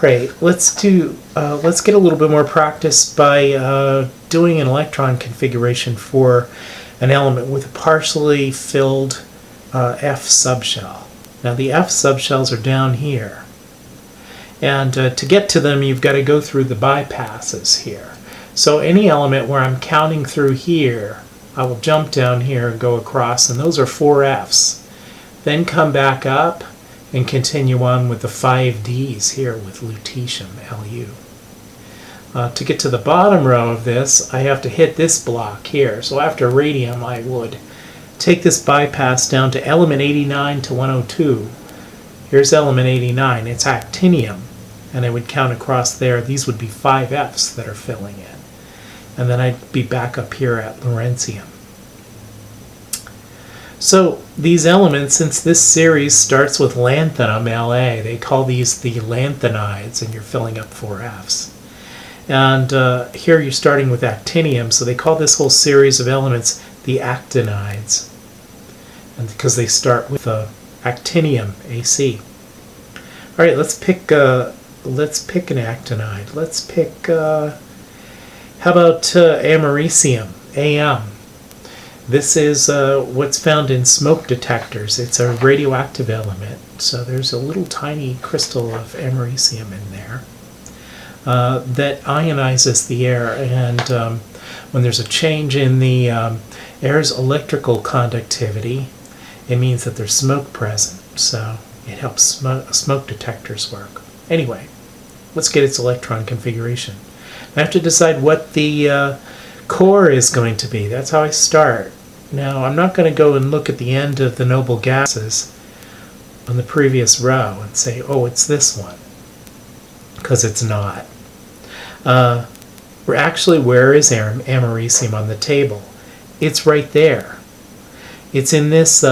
Alright, let's get a little bit more practice by doing an electron configuration for an element with a partially filled F subshell. Now the F subshells are down here, and to get to them you've got to go through the bypasses here. So any element where I'm counting through here, I will jump down here and go across, and those are 4 Fs. Then come back up and continue on with the 5 Ds here with lutetium, Lu. To get to the bottom row of this, I have to hit this block here. So after radium, I would take this bypass down to element 89 to 102. Here's element 89. It's actinium. And I would count across there. These would be 5 Fs that are filling in. And then I'd be back up here at lawrencium. So these elements, since this series starts with lanthanum, La, they call these the lanthanides, and you're filling up 4 Fs. And here you're starting with actinium, so they call this whole series of elements the actinides, and because they start with actinium, Ac. All right, let's pick an actinide. Let's pick how about americium, Am. This is what's found in smoke detectors. It's a radioactive element, so there's a little tiny crystal of americium in there that ionizes the air, and when there's a change in the air's electrical conductivity, it means that there's smoke present, so it helps smoke detectors work. Anyway, let's get its electron configuration. I have to decide what the core is going to be. That's how I start. Now, I'm not going to go and look at the end of the noble gases on the previous row and say, oh, it's this one, because it's not. Where is americium on the table? It's right there. It's in this,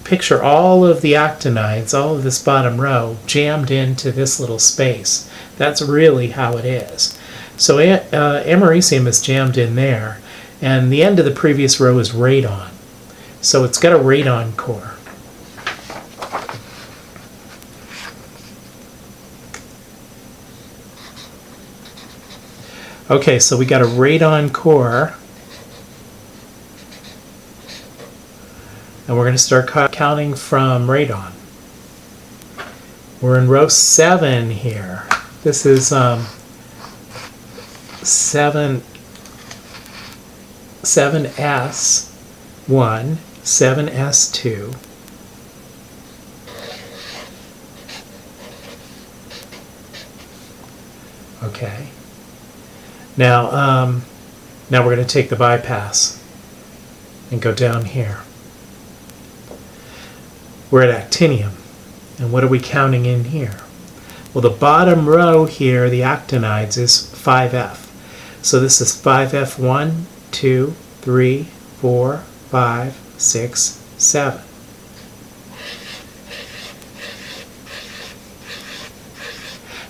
picture all of the actinides, all of this bottom row, jammed into this little space. That's really how it is. So americium is jammed in there, and the end of the previous row is radon. So it's got a radon core. Okay, so we got a radon core, and we're going to start counting from radon. We're in row 7 here. This is 7S1, 7S2, okay. Now we're going to take the bypass and go down here. We're at actinium, and what are we counting in here? Well, the bottom row here, the actinides, is 5F. So this is 5F1, 2, 3, 4, 5, 6, 7.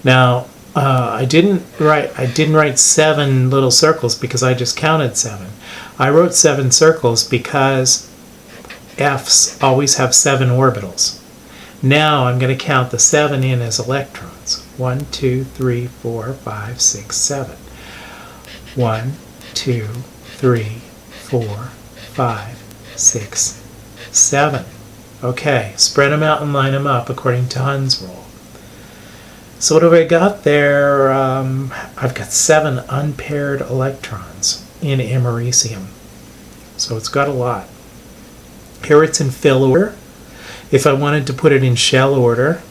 Now, I didn't write 7 little circles because I just counted 7. I wrote 7 circles because Fs always have 7 orbitals. Now I'm going to count the 7 in as electrons. 1, 2, 3, 4, 5, 6, 7. 1, 2, 3, 4, 5, 6, 7. Okay, spread them out and line them up according to Hund's rule. So what have I got there? I've got 7 unpaired electrons in americium. So it's got a lot. Here it's in fill order. If I wanted to put it in shell order,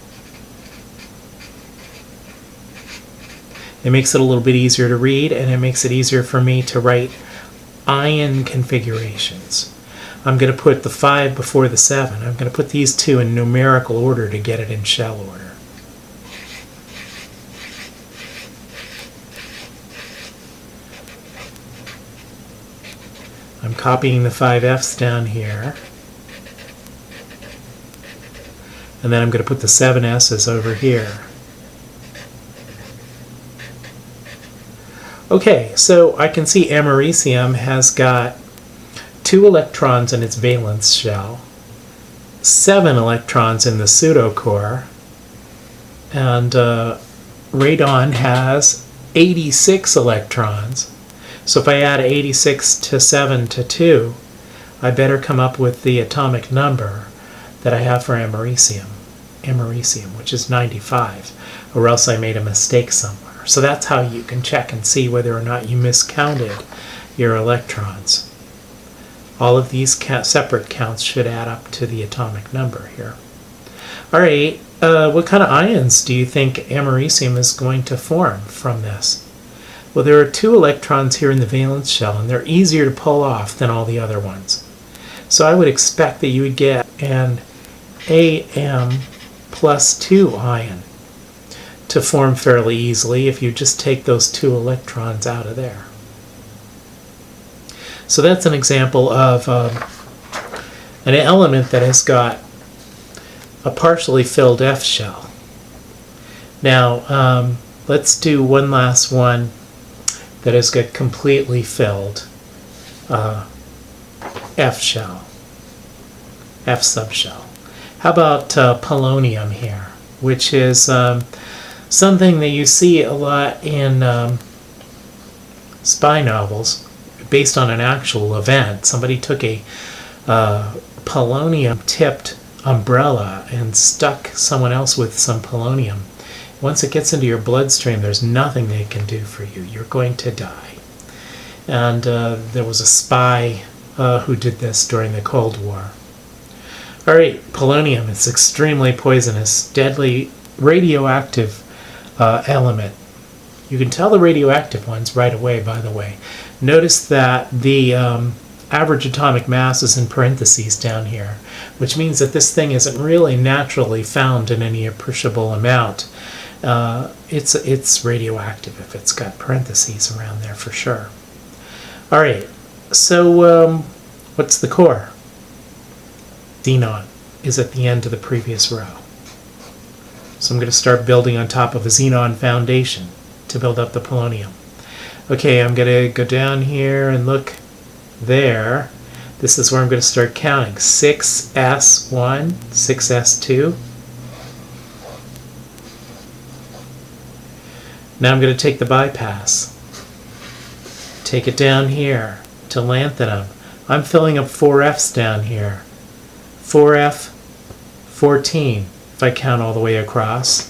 it makes it a little bit easier to read, and it makes it easier for me to write ion configurations. I'm going to put the 5 before the 7. I'm going to put these 2 in numerical order to get it in shell order. I'm copying the 5 Fs down here. And then I'm going to put the 7 S's over here. Okay, so I can see americium has got 2 electrons in its valence shell, 7 electrons in the pseudocore, and radon has 86 electrons. So if I add 86 to 7 to 2, I better come up with the atomic number that I have for americium, which is 95, or else I made a mistake somewhere. So that's how you can check and see whether or not you miscounted your electrons. All of these separate counts should add up to the atomic number here. All right, what kind of ions do you think americium is going to form from this? Well, there are 2 electrons here in the valence shell, and they're easier to pull off than all the other ones. So I would expect that you would get an Am plus 2 ion to form fairly easily if you just take those 2 electrons out of there. So that's an example of an element that has got a partially filled F shell. Now, let's do one last one that has got completely filled F shell, F subshell. How about polonium here, which is something that you see a lot in spy novels based on an actual event. Somebody took a polonium-tipped umbrella and stuck someone else with some polonium. Once it gets into your bloodstream, there's nothing they can do for you. You're going to die. And there was a spy who did this during the Cold War. All right, polonium is extremely poisonous, deadly, radioactive element. You can tell the radioactive ones right away, by the way. Notice that the average atomic mass is in parentheses down here, which means that this thing isn't really naturally found in any appreciable amount. It's radioactive if it's got parentheses around there for sure. All right, so what's the core? Xenon is at the end of the previous row. So I'm going to start building on top of a xenon foundation to build up the polonium. Okay, I'm going to go down here and look there. This is where I'm going to start counting. 6s1, 6s2. Now I'm going to take the bypass. Take it down here to lanthanum. I'm filling up 4f's down here. 4f, 14, if I count all the way across.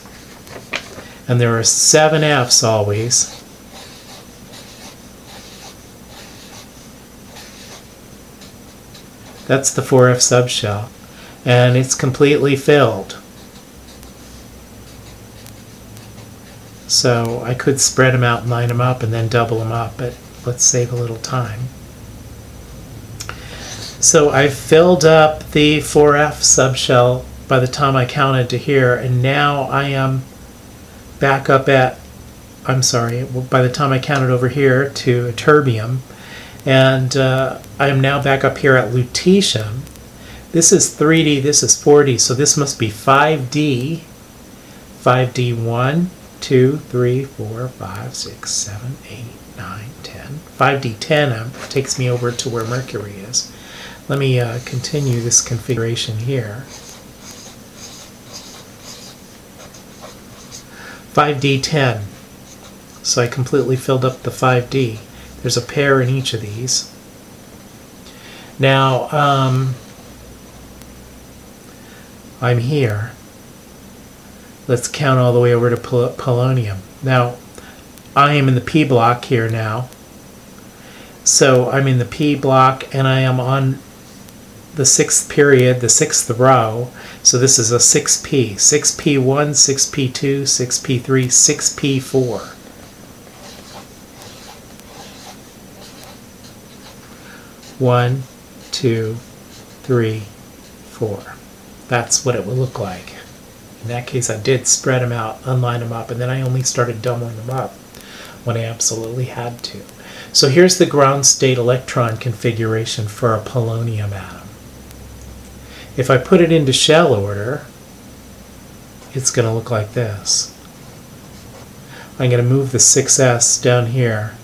And there are 7 f's always. That's the 4f subshell. And it's completely filled. So I could spread them out and line them up and then double them up, but let's save a little time. So I've filled up the 4f subshell by the time I counted to here, and now I am back up at, by the time I counted over here to terbium, and I am now back up here at lutetium. This is 3D, this is 4D, so this must be 5D. 5D 1, 2, 3, 4, 5, 6, 7, 8, 9, 10. 5D 10 takes me over to where Mercury is. Let me continue this configuration here. 5D 10. So I completely filled up the 5D. There's a pair in each of these. Now, I'm here. Let's count all the way over to polonium. Now, I am in the P block here now. So I'm in the P block, and I am on the 6th period, the 6th row. So this is a 6P. 6P1, 6P2, 6P3, 6P4. One, two, three, 4. That's what it would look like. In that case, I did spread them out, unline them up, and then I only started doubling them up when I absolutely had to. So here's the ground state electron configuration for a polonium atom. If I put it into shell order, it's going to look like this. I'm going to move the 6s down here.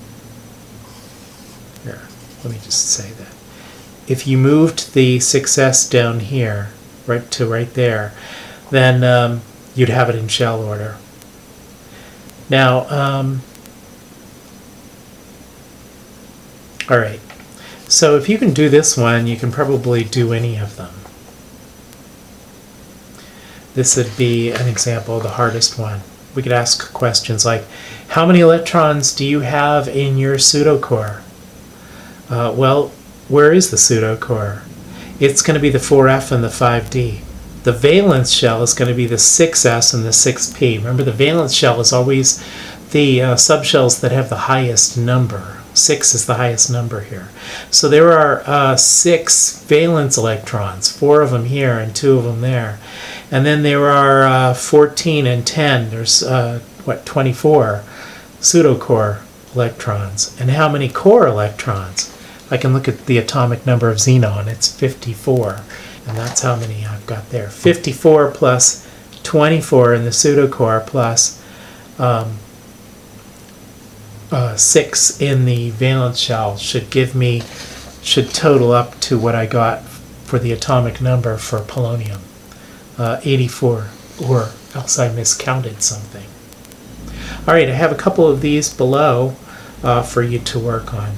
Here, let me just say that. If you moved the 6s down here, right there, then you'd have it in shell order. Now, all right. So if you can do this one, you can probably do any of them. This would be an example of the hardest one. We could ask questions like, how many electrons do you have in your pseudocore? Well, where is the pseudocore? It's going to be the 4f and the 5d. The valence shell is going to be the 6s and the 6p. Remember, the valence shell is always the subshells that have the highest number. 6 is the highest number here. So there are 6 valence electrons, 4 of them here and 2 of them there. And then there are 14 and 10. There's, 24 pseudocore electrons. And how many core electrons? I can look at the atomic number of xenon. It's 54. And that's how many I've got there. 54 plus 24 in the pseudocore plus 6 in the valence shell should total up to what I got for the atomic number for polonium. 84, or else I miscounted something. All right, I have a couple of these below for you to work on.